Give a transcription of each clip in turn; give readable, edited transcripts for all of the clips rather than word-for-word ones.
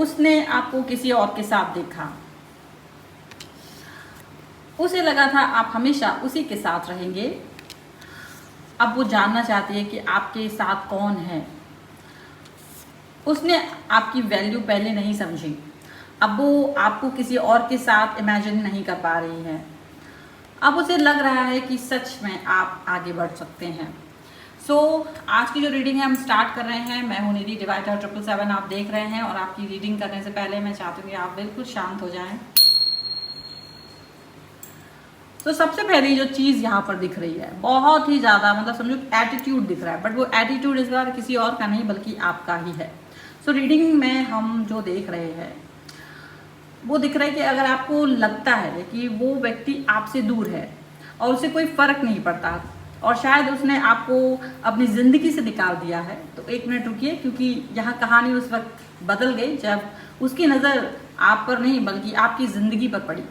उसने आपको किसी और के साथ देखा, उसे लगा था आप हमेशा उसी के साथ रहेंगे। अब वो जानना चाहती है कि आपके साथ कौन है। उसने आपकी वैल्यू पहले नहीं समझी, अब वो आपको किसी और के साथ इमेजिन नहीं कर पा रही है। अब उसे लग रहा है कि सच में आप आगे बढ़ सकते हैं। आज की जो रीडिंग है हम स्टार्ट कर रहे हैं। मैं हूं निधि, डिवाइडर 777 आप देख रहे हैं। और आपकी रीडिंग करने से पहले मैं चाहती हूँ कि आप बिल्कुल शांत हो जाएं। सबसे पहली जो चीज़ यहाँ पर दिख रही है, बहुत ही ज़्यादा मतलब समझो एटीट्यूड दिख रहा है, बट वो एटीट्यूड इस बार किसी और का नहीं बल्कि आपका ही है। रीडिंग में हम जो देख रहे हैं वो दिख रहा है कि अगर आपको लगता है कि वो व्यक्ति आपसे दूर है और उसे कोई फर्क नहीं पड़ता और शायद उसने आपको अपनी ज़िंदगी से निकाल दिया है, तो एक मिनट रुकिए, क्योंकि यहाँ कहानी उस वक्त बदल गई जब उसकी नज़र आप पर नहीं बल्कि आपकी ज़िंदगी पर पड़ी।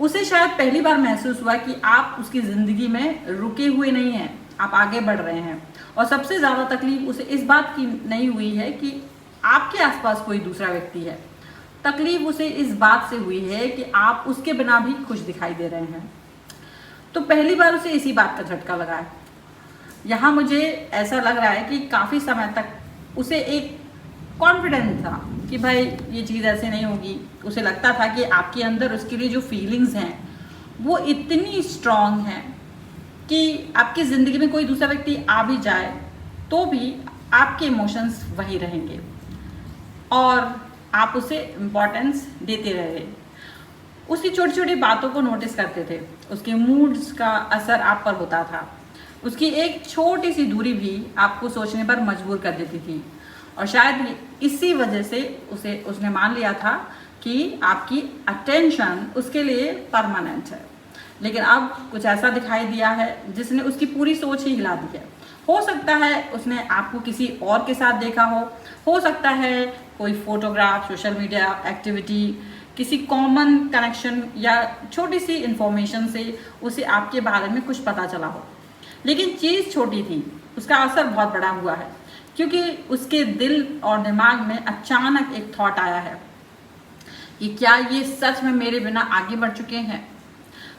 उसे शायद पहली बार महसूस हुआ कि आप उसकी ज़िंदगी में रुके हुए नहीं हैं, आप आगे बढ़ रहे हैं। और सबसे ज़्यादा तकलीफ उसे इस बात की नहीं हुई है कि आपके आसपास कोई दूसरा व्यक्ति है, तकलीफ उसे इस बात से हुई है कि आप उसके बिना भी खुश दिखाई दे रहे हैं। तो पहली बार उसे इसी बात का झटका लगा है। यहाँ मुझे ऐसा लग रहा है कि काफ़ी समय तक उसे एक कॉन्फिडेंस था कि भाई ये चीज़ ऐसे नहीं होगी। उसे लगता था कि आपके अंदर उसके लिए जो फीलिंग्स हैं वो इतनी स्ट्रॉन्ग हैं कि आपकी ज़िंदगी में कोई दूसरा व्यक्ति आ भी जाए तो भी आपके इमोशंस वही रहेंगे और आप उसे इम्पोर्टेंस देते रहे। उसकी छोटी छोटी बातों को नोटिस करते थे, उसके मूड्स का असर आप पर होता था। उसकी एक छोटी सी दूरी भी आपको सोचने पर मजबूर कर देती थी और शायद इसी वजह से उसने मान लिया था कि आपकी अटेंशन उसके लिए परमानेंट है। लेकिन अब कुछ ऐसा दिखाई दिया है जिसने उसकी पूरी सोच ही हिला दी है। हो सकता है उसने आपको किसी और के साथ देखा हो सकता है कोई फोटोग्राफ, सोशल मीडिया एक्टिविटी, किसी कॉमन कनेक्शन या छोटी सी इंफॉर्मेशन से उसे आपके बारे में कुछ पता चला हो। लेकिन चीज़ छोटी थी, उसका असर बहुत बड़ा हुआ है, क्योंकि उसके दिल और दिमाग में अचानक एक थॉट आया है कि क्या ये सच में मेरे बिना आगे बढ़ चुके हैं।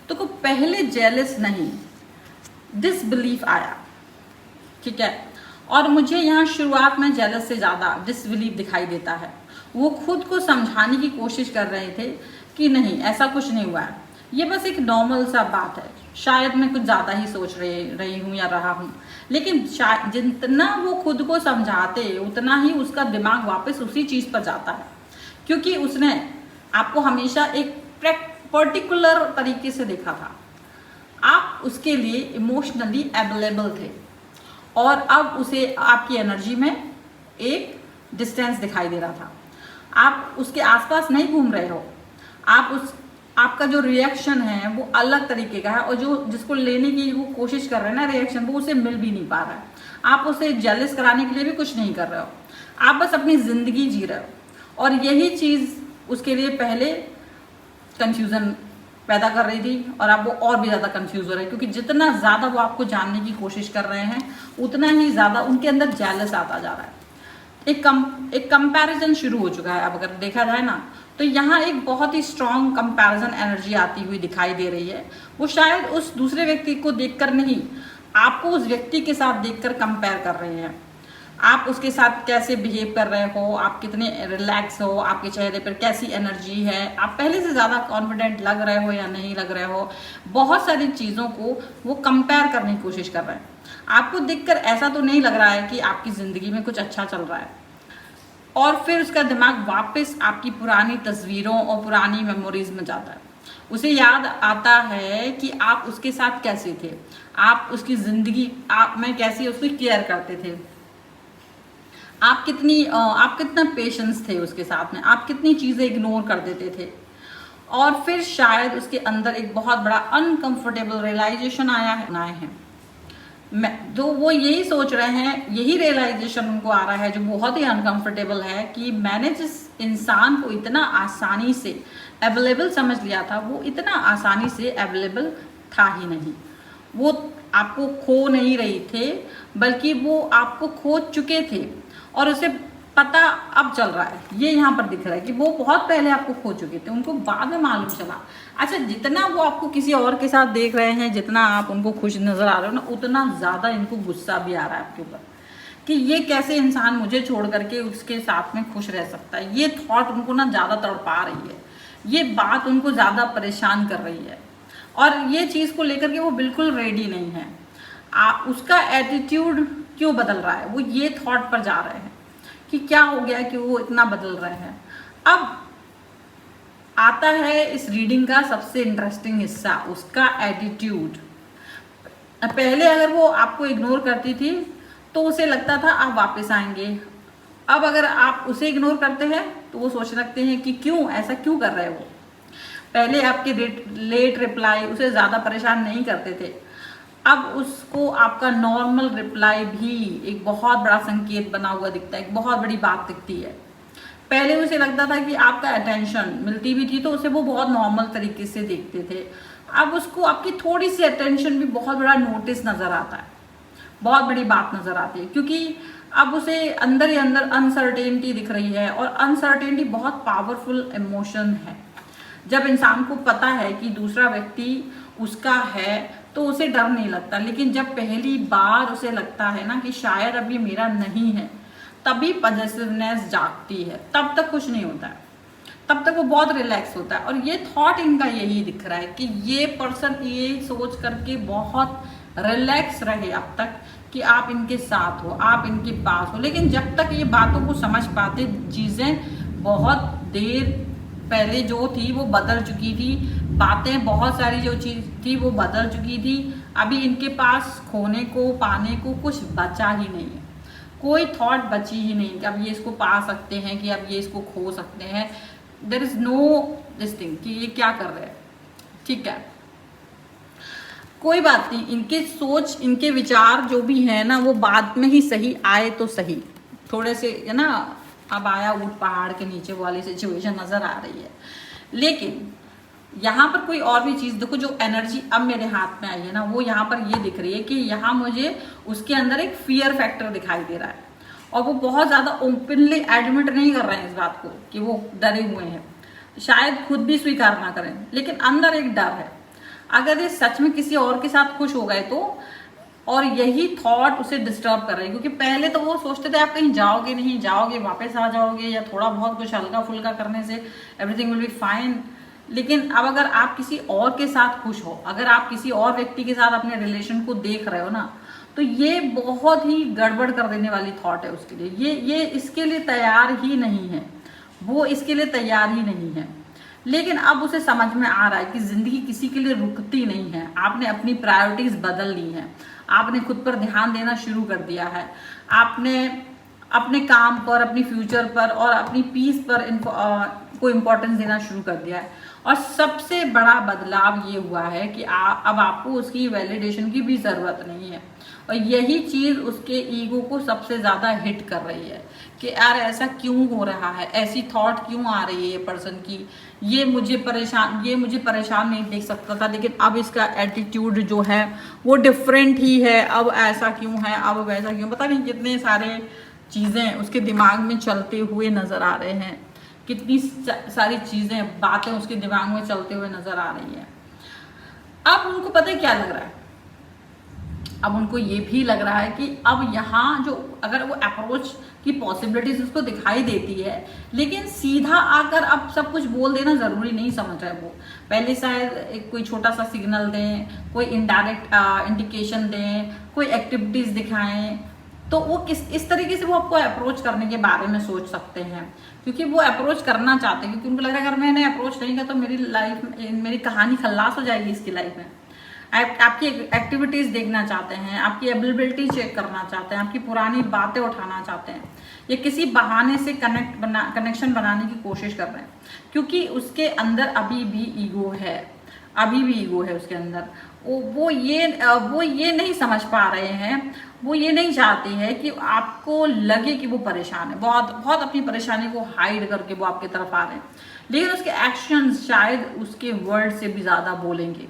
तो को पहले जेलस नहीं, डिसबिलीफ आया, ठीक है। और मुझे यहाँ शुरुआत में जेलस से ज़्यादा डिसबिलीफ दिखाई देता है। वो खुद को समझाने की कोशिश कर रहे थे कि नहीं, ऐसा कुछ नहीं हुआ है, ये बस एक नॉर्मल सा बात है, शायद मैं कुछ ज़्यादा ही सोच रही हूँ या रहा हूँ। लेकिन जितना वो खुद को समझाते उतना ही उसका दिमाग वापस उसी चीज़ पर जाता है, क्योंकि उसने आपको हमेशा एक पर्टिकुलर तरीके से देखा था। आप उसके लिए इमोशनली अवेलेबल थे और अब उसे आपकी एनर्जी में एक डिस्टेंस दिखाई दे रहा था। आप उसके आसपास नहीं घूम रहे हो, आपका जो रिएक्शन है वो अलग तरीके का है और जिसको लेने की वो कोशिश कर रहे हैं ना रिएक्शन, वो उसे मिल भी नहीं पा रहा है। आप उसे जेलस कराने के लिए भी कुछ नहीं कर रहे हो, आप बस अपनी ज़िंदगी जी रहे हो। और यही चीज़ उसके लिए पहले कंफ्यूजन पैदा कर रही थी और अब वो और भी ज़्यादा कंफ्यूज हो रहे हैं, क्योंकि जितना ज़्यादा वो आपको जानने की कोशिश कर रहे हैं उतना ही ज़्यादा उनके अंदर जेलस आता जा रहा है। एक कंपैरिजन शुरू हो चुका है। अब अगर देखा जाए ना, तो यहाँ एक बहुत ही स्ट्रॉन्ग कंपैरिजन एनर्जी आती हुई दिखाई दे रही है। वो शायद उस दूसरे व्यक्ति को देखकर नहीं, आपको उस व्यक्ति के साथ देखकर कंपेयर कर रहे हैं। आप उसके साथ कैसे बिहेव कर रहे हो, आप कितने रिलैक्स हो, आपके चेहरे पर कैसी एनर्जी है, आप पहले से ज़्यादा कॉन्फिडेंट लग रहे हो या नहीं लग रहे हो, बहुत सारी चीज़ों को वो कंपेयर करने की कोशिश कर रहे हैं। आपको देखकर ऐसा तो नहीं लग रहा है कि आपकी ज़िंदगी में कुछ अच्छा चल रहा है। और फिर उसका दिमाग वापस आपकी पुरानी तस्वीरों और पुरानी मेमोरीज में जाता है। उसे याद आता है कि आप उसके साथ कैसे थे, आप उसकी ज़िंदगी आप में कैसे उसकी केयर करते थे, आप कितना पेशेंस थे उसके साथ में, आप कितनी चीज़ें इग्नोर कर देते थे। और फिर शायद उसके अंदर एक बहुत बड़ा अनकंफर्टेबल रियलाइजेशन आए हैं। तो वो यही सोच रहे हैं, यही रियलाइजेशन उनको आ रहा है जो बहुत ही अनकंफर्टेबल है, कि मैंने जिस इंसान को इतना आसानी से अवेलेबल समझ लिया था वो इतना आसानी से अवेलेबल था ही नहीं। वो आपको खो नहीं रही थे, बल्कि वो आपको खो चुके थे और उसे पता अब चल रहा है, ये यहाँ पर दिख रहा है कि वो बहुत पहले आपको खो चुके थे, उनको बाद में मालूम चला। अच्छा, जितना वो आपको किसी और के साथ देख रहे हैं, जितना आप उनको खुश नजर आ रहे हो ना, उतना ज़्यादा इनको गुस्सा भी आ रहा है आपके ऊपर कि ये कैसे इंसान मुझे छोड़ करके उसके साथ में खुश रह सकता है। ये थॉट उनको ना ज़्यादा तड़पा रही है, ये बात उनको ज़्यादा परेशान कर रही है, और ये चीज़ को लेकर के वो बिल्कुल रेडी नहीं है। उसका एटीट्यूड क्यों बदल रहा है, वो ये थॉट पर जा रहे हैं कि क्या हो गया कि वो इतना बदल रहे हैं। अब आता है इस रीडिंग का सबसे इंटरेस्टिंग हिस्सा, उसका एटीट्यूड। पहले अगर वो आपको इग्नोर करती थी तो उसे लगता था आप वापस आएंगे। अब अगर आप उसे इग्नोर करते हैं तो वो सोच रखते हैं कि क्यों, ऐसा क्यों कर रहे हैं वो। पहले आपके लेट रिप्लाई उसे ज़्यादा परेशान नहीं करते थे, अब उसको आपका नॉर्मल रिप्लाई भी एक बहुत बड़ा संकेत बना हुआ दिखता है, एक बहुत बड़ी बात दिखती है। पहले उसे लगता था कि आपका अटेंशन मिलती भी थी तो उसे वो बहुत नॉर्मल तरीके से देखते थे, अब उसको आपकी थोड़ी सी अटेंशन भी बहुत बड़ा नोटिस नज़र आता है, बहुत बड़ी बात नज़र आती है, क्योंकि अब उसे अंदर ही अंदर अनसर्टेनिटी दिख रही है, और अनसर्टेनिटी बहुत पावरफुल इमोशन है। जब इंसान को पता है कि दूसरा व्यक्ति उसका है तो उसे डर नहीं लगता, लेकिन जब पहली बार उसे लगता है ना कि शायद अब ये मेरा नहीं है, तभी पॉजिटिवनेस जागती है, तब तक कुछ नहीं होता है, तब तक वो बहुत रिलैक्स होता है। और ये थॉट इनका यही दिख रहा है कि ये पर्सन ये सोच करके बहुत रिलैक्स रहे अब तक कि आप इनके साथ हो, आप इनके पास हो, लेकिन जब तक ये बातों को समझ पाते, चीज़ें बहुत देर पहले जो थी वो बदल चुकी थी, बातें बहुत सारी जो चीज़ थी वो बदल चुकी थी। अभी इनके पास खोने को पाने को कुछ बचा ही नहीं है, कोई थॉट बची ही नहीं कि अब ये इसको पा सकते हैं, कि अब ये इसको खो सकते हैं। There is no this thing कि ये क्या कर रहे हैं। ठीक है, कोई बात नहीं, इनके सोच इनके विचार जो भी है ना वो बाद में ही सही आए तो सही, थोड़े से है ना, अब आया ऊट पहाड़ के नीचे वाली सिचुएशन नजर आ रही है। लेकिन यहाँ पर कोई और भी चीज़ देखो, जो एनर्जी अब मेरे हाथ में आई है ना, वो यहाँ पर ये दिख रही है कि यहाँ मुझे उसके अंदर एक फियर फैक्टर दिखाई दे रहा है, और वो बहुत ज़्यादा ओपनली एडमिट नहीं कर रहे हैं इस बात को कि वो डरे हुए हैं, शायद खुद भी स्वीकार ना करें, लेकिन अंदर एक डर है। अगर ये सच में किसी और के साथ खुश हो गए तो, और यही थॉट उसे डिस्टर्ब कर रहे हैं, क्योंकि पहले तो वो सोचते थे आप कहीं जाओगे नहीं, जाओगे वापस आ जाओगे, या थोड़ा बहुत कुछ हल्का फुल्का करने से एवरीथिंग विल बी फाइन। लेकिन अब अगर आप किसी और के साथ खुश हो, अगर आप किसी और व्यक्ति के साथ अपने रिलेशन को देख रहे हो ना, तो ये बहुत ही गड़बड़ कर देने वाली थॉट है उसके लिए। ये इसके लिए तैयार ही नहीं है, वो इसके लिए तैयार ही नहीं है। लेकिन अब उसे समझ में आ रहा है कि जिंदगी किसी के लिए रुकती नहीं है, आपने अपनी प्रायोरिटीज बदल ली हैं, आपने खुद पर ध्यान देना शुरू कर दिया है, आपने अपने काम पर, अपनी फ्यूचर पर और अपनी पीस पर को इम्पोर्टेंस देना शुरू कर दिया है। और सबसे बड़ा बदलाव ये हुआ है कि अब आपको उसकी वैलिडेशन की भी ज़रूरत नहीं है, और यही चीज़ उसके ईगो को सबसे ज़्यादा हिट कर रही है कि यार ऐसा क्यों हो रहा है, ऐसी थॉट क्यों आ रही है ये पर्सन की, ये मुझे परेशान नहीं देख सकता था, लेकिन अब इसका एटीट्यूड जो है वो डिफरेंट ही है, अब ऐसा क्यों है, अब वैसा क्यों, पता नहीं कितने सारे चीज़ें उसके दिमाग में चलते हुए नज़र आ रहे हैं, कितनी सारी चीज़ें बातें उसके दिमाग में चलते हुए नज़र आ रही है। अब उनको पता है क्या लग रहा है, अब उनको ये भी लग रहा है कि अब यहाँ जो अगर वो अप्रोच की पॉसिबिलिटीज उसको दिखाई देती है, लेकिन सीधा आकर अब सब कुछ बोल देना ज़रूरी नहीं समझ रहा है वो। पहले शायद कोई छोटा सा सिग्नल दें, कोई इनडायरेक्ट इंडिकेशन दें, कोई एक्टिविटीज़ दिखाएं, तो वो इस तरीके से वो आपको अप्रोच करने के बारे में सोच सकते हैं, क्योंकि वो अप्रोच करना चाहते हैं, क्योंकि उनको लग रहा है अगर मैंने अप्रोच नहीं किया तो मेरी कहानी खल्लास हो जाएगी इसकी लाइफ में। आपकी एक्टिविटीज़ देखना चाहते हैं, आपकी अवेलेबिलिटी चेक करना चाहते हैं, आपकी पुरानी बातें उठाना चाहते हैं, या किसी बहाने से कनेक्शन बनाने की कोशिश कर रहे हैं, क्योंकि उसके अंदर अभी भी ईगो है, अभी भी ईगो है उसके अंदर। वो ये नहीं समझ पा रहे हैं, वो ये नहीं चाहते हैं कि आपको लगे कि वो परेशान है, बहुत बहुत अपनी परेशानी को हाइड करके वो आपकी तरफ आ रहे हैं, लेकिन उसके एक्शंस शायद उसके वर्ड से भी ज़्यादा बोलेंगे।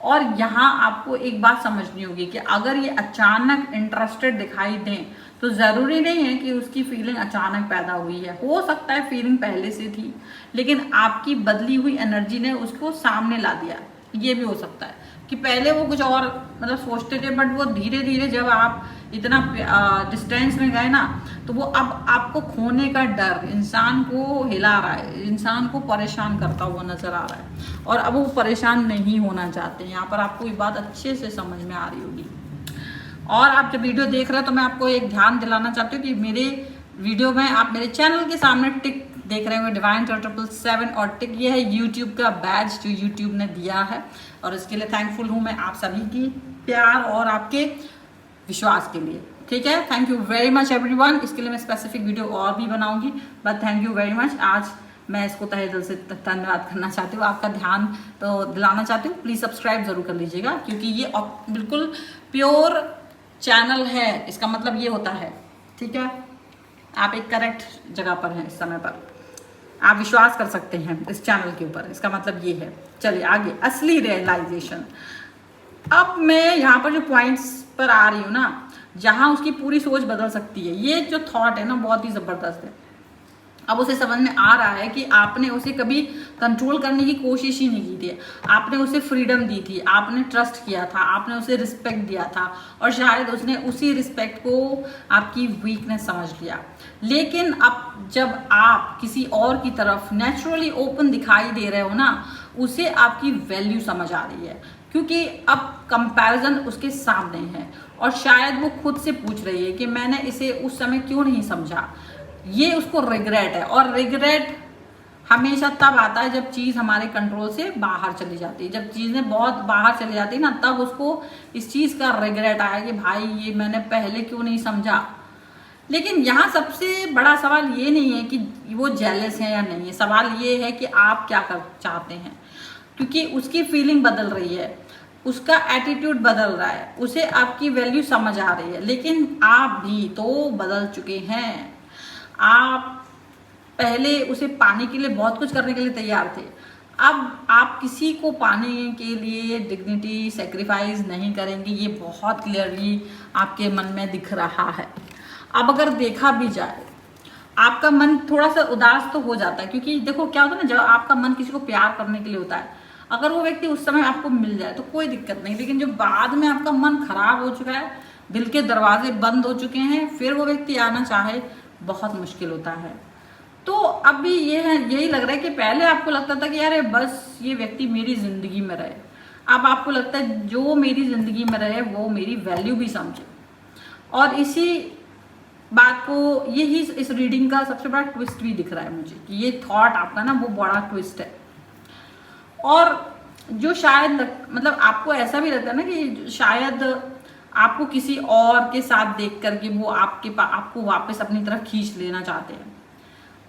और यहाँ आपको एक बात समझनी होगी कि अगर ये अचानक इंटरेस्टेड दिखाई दें तो ज़रूरी नहीं है कि उसकी फीलिंग अचानक पैदा हुई है, हो सकता है फीलिंग पहले से थी लेकिन आपकी बदली हुई एनर्जी ने उसको सामने ला दिया। ये भी हो सकता है कि पहले वो कुछ और मतलब सोचते थे, बट वो धीरे धीरे जब आप इतना डिस्टेंस में गए ना, तो वो अब आपको खोने का डर इंसान को हिला रहा है, इंसान को परेशान करता हुआ नजर आ रहा है, और अब वो परेशान नहीं होना चाहते। यहाँ पर आपको ये बात अच्छे से समझ में आ रही होगी। और आप जब वीडियो देख रहे हैं तो मैं आपको एक ध्यान दिलाना चाहती हूँ कि मेरे वीडियो में आप मेरे चैनल के सामने टिक देख रहे होंगे डिवाइन 777, और टिक ये है यूट्यूब का बैज जो यूट्यूब ने दिया है, और इसके लिए थैंकफुल हूँ मैं आप सभी की प्यार और आपके विश्वास के लिए। ठीक है, thank you very much everyone. इसके लिए मैं स्पेसिफिक वीडियो और भी बनाऊंगी, but thank you very much. आज मैं इसको तहे दिल से धन्यवाद करना चाहती हूँ, आपका ध्यान तो दिलाना चाहती हूँ। प्लीज़ सब्सक्राइब जरूर कर लीजिएगा, क्योंकि ये बिल्कुल प्योर चैनल है, इसका मतलब ये होता है। ठीक है, आप एक करेक्ट जगह पर हैं इस समय पर, आप विश्वास कर सकते हैं इस चैनल के ऊपर, इसका मतलब ये है। चलिए आगे, असली रियलाइजेशन। अब मैं यहाँ पर जो पॉइंट्स पर आ रही हूँ ना, जहाँ उसकी पूरी सोच बदल सकती है। ये जो थॉट है ना बहुत ही ज़बरदस्त है। अब उसे समझ में आ रहा है कि आपने उसे कभी कंट्रोल करने की कोशिश ही नहीं की थी, आपने उसे फ्रीडम दी थी, आपने ट्रस्ट किया था, आपने उसे रिस्पेक्ट दिया था, और शायद उसने उसी रिस्पेक्ट को आपकी वीकनेस समझ लिया। लेकिन अब जब आप किसी और की तरफ नेचुरली ओपन दिखाई दे रहे हो ना, उसे आपकी वैल्यू समझ आ रही है, क्योंकि अब कंपैरिजन उसके सामने है, और शायद वो खुद से पूछ रही है कि मैंने इसे उस समय क्यों नहीं समझा। ये उसको रिग्रेट है, और रिग्रेट हमेशा तब आता है जब चीज़ हमारे कंट्रोल से बाहर चली जाती है। जब चीज़ें बहुत बाहर चली जाती है ना, तब उसको इस चीज़ का रिग्रेट आया कि भाई ये मैंने पहले क्यों नहीं समझा। लेकिन यहाँ सबसे बड़ा सवाल ये नहीं है कि वो जेलस है या नहीं है, सवाल ये है कि आप क्या कर चाहते हैं, क्योंकि उसकी फीलिंग बदल रही है, उसका एटीट्यूड बदल रहा है, उसे आपकी वैल्यू समझ आ रही है। लेकिन आप भी तो बदल चुके हैं। आप पहले उसे पाने के लिए बहुत कुछ करने के लिए तैयार थे, अब आप किसी को पाने के लिए डिग्निटी सेक्रीफाइस नहीं करेंगे। ये बहुत क्लियरली आपके मन में दिख रहा है। अब अगर देखा भी जाए, आपका मन थोड़ा सा उदास तो हो जाता है, क्योंकि देखो क्या होता है ना, जब आपका मन किसी को प्यार करने के लिए होता है, अगर वो व्यक्ति उस समय आपको मिल जाए तो कोई दिक्कत नहीं, लेकिन जो बाद में आपका मन खराब हो चुका है, दिल के दरवाजे बंद हो चुके हैं, फिर वो व्यक्ति आना चाहे बहुत मुश्किल होता है। तो अब भी ये है, यही लग रहा है कि पहले आपको लगता था कि यार बस ये व्यक्ति मेरी जिंदगी में रहे, अब आपको लगता है जो मेरी जिंदगी में रहे वो मेरी वैल्यू भी समझे। और इसी बात को, यही इस रीडिंग का सबसे बड़ा ट्विस्ट भी दिख रहा है मुझे, कि ये थॉट आपका ना वो बड़ा ट्विस्ट है। और जो शायद मतलब आपको ऐसा भी लगता है ना कि शायद आपको किसी और के साथ देख करके वो आपको वापस अपनी तरफ खींच लेना चाहते हैं,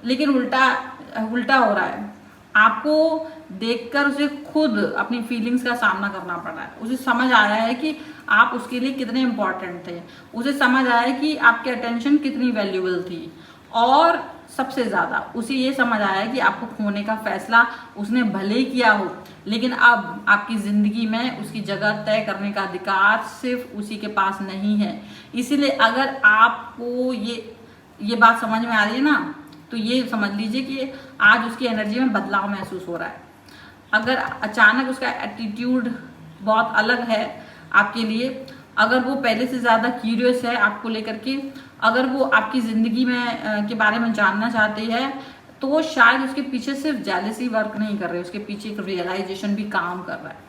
लेकिन उल्टा हो रहा है। आपको देखकर उसे खुद अपनी फीलिंग्स का सामना करना पड़ रहा है। उसे समझ आया है कि आप उसके लिए कितने इम्पोर्टेंट थे, उसे समझ आया है कि आपकी अटेंशन कितनी वैल्यूबल थी, और सबसे ज़्यादा उसे ये समझ आया कि आपको खोने का फैसला उसने भले ही किया हो, लेकिन अब आपकी ज़िंदगी में उसकी जगह तय करने का अधिकार सिर्फ उसी के पास नहीं है। इसीलिए अगर आपको ये बात समझ में आ रही है ना, तो ये समझ लीजिए कि आज उसकी एनर्जी में बदलाव महसूस हो रहा है। अगर अचानक उसका एटीट्यूड बहुत अलग है आपके लिए, अगर वो पहले से ज़्यादा क्यूरियस है आपको लेकर के, अगर वो आपकी ज़िंदगी में के बारे में जानना चाहती है, तो वो शायद उसके पीछे सिर्फ जेलसी वर्क नहीं कर रहे, उसके पीछे एक रियलाइजेशन भी काम कर रहा है,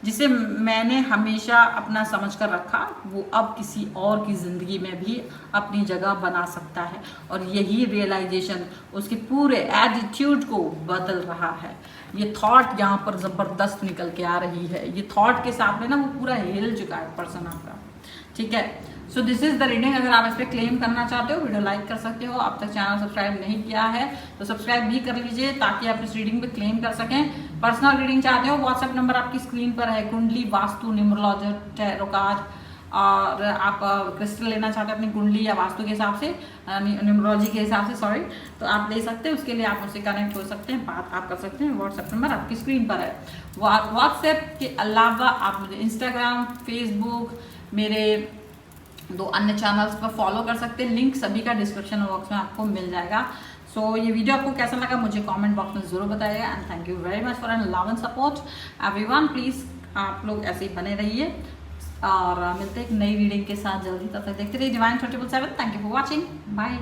जिसे मैंने हमेशा अपना समझ कर रखा, वो अब किसी और की ज़िंदगी में भी अपनी जगह बना सकता है। और यही रियलाइजेशन उसके पूरे एटीट्यूड को बदल रहा है। ये थॉट यहाँ पर ज़बरदस्त निकल के आ रही है। ये थॉट के साथ में ना वो पूरा हिल चुका है पर्सन आपका। ठीक है, so this is the reading. अगर आप इस पर क्लेम करना चाहते हो, वीडियो लाइक कर सकते हो। अब तक चैनल सब्सक्राइब नहीं किया है तो सब्सक्राइब भी कर लीजिए, ताकि आप इस रीडिंग पे क्लेम कर सकें। पर्सनल रीडिंग चाहते हो, व्हाट्सएप नंबर आपकी स्क्रीन पर है। कुंडली, वास्तु, न्यूमरोलॉजी, टैरो कार्ड, और आप क्रिस्टल लेना चाहते हैं अपनी कुंडली या वास्तु के हिसाब से, न्यूमरोलॉजी के हिसाब से, सॉरी, तो आप ले सकते हैं। उसके लिए आप मुझसे कनेक्ट हो सकते हैं, बात आप कर सकते हैं। व्हाट्सएप नंबर आपकी स्क्रीन पर है। व्हाट्सएप के अलावा आप मुझे इंस्टाग्राम, फेसबुक, मेरे दो अन्य चैनल्स पर फॉलो कर सकते हैं, लिंक सभी का डिस्क्रिप्शन बॉक्स में आपको मिल जाएगा। सो ये वीडियो आपको कैसा लगा मुझे कमेंट बॉक्स में ज़रूर बताइएगा। And thank you very much for an love and support everyone. Please आप लोग ऐसे ही बने रहिए और मिलते हैं एक नई रीडिंग के साथ जल्दी। तब तक देखते रहिए divine 24/7। Thank you for watching, bye.